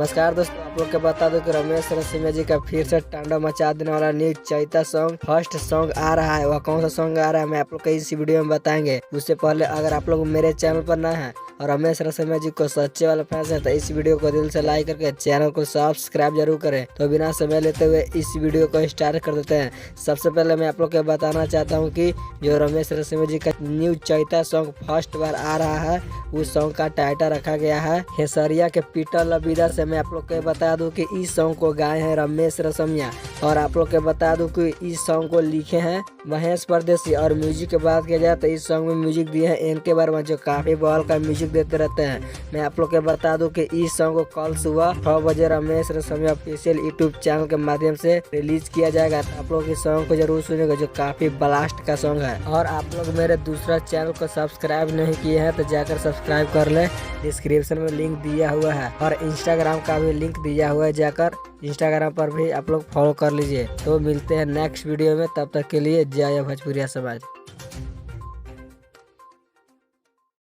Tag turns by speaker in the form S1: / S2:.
S1: नमस्कार दोस्तों, आप लोग को बता दो कि रमेश रसीमिया जी का फिर से तांडव मचा देने वाला new Chaita song first song आ रहा है। वह कौन सा सॉन्ग आ रहा है मैं आप लोग को इस वीडियो में बताएंगे। उससे पहले अगर आप लोग मेरे चैनल पर नए हैं और रमेश रसीमिया जी को सच्चे वाले फैंस हैं तो इस वीडियो को दिल से लाइक करके चैनल को सब्सक्राइब जरूर करें। तो बिना समय लेते हुए इस वीडियो को स्टार्ट कर देते हैं। सबसे पहले मैं आप लोग को बताना चाहता हूँ कि जो रमेश रसीमिया जी का न्यू चैता सॉन्ग फर्स्ट बार आ रहा है उस सॉन्ग का टाइटल रखा गया है खेसरिया के पीटल लबीदा से। मैं आप लोग को बता दूं कि इस सॉन्ग को गाए हैं रमेश रसीमिया और आप लोग को बता दूं कि इस सॉन्ग को लिखे हैं महेश परदेसी। और म्यूजिक की बात किया जाए तो इस सॉन्ग में म्यूजिक दिए हैं एनके वर्मा जो काफी बॉल का म्यूजिक देते रहते हैं। मैं आप लोग को बता दूं कि इस सॉन्ग को कल सुबह 6 बजे रमेश रसीमिया ऑफिशियल यूट्यूब चैनल के माध्यम से रिलीज किया जाएगा। तो आप लोग इस सॉन्ग को जरूर सुनेगा जो काफी ब्लास्ट का सॉन्ग है। और आप लोग मेरे दूसरा चैनल को सब्सक्राइब नहीं किए हैं तो जाकर सब्सक्राइब कर ले, डिस्क्रिप्शन में लिंक दिया हुआ है और इंस्टाग्राम का भी लिंक दिया हुआ है, जाकर इंस्टाग्राम पर भी आप लोग फॉलो कर लीजिए। तो मिलते हैं नेक्स्ट वीडियो में, तब तक के लिए जय भोजपुरिया समाज।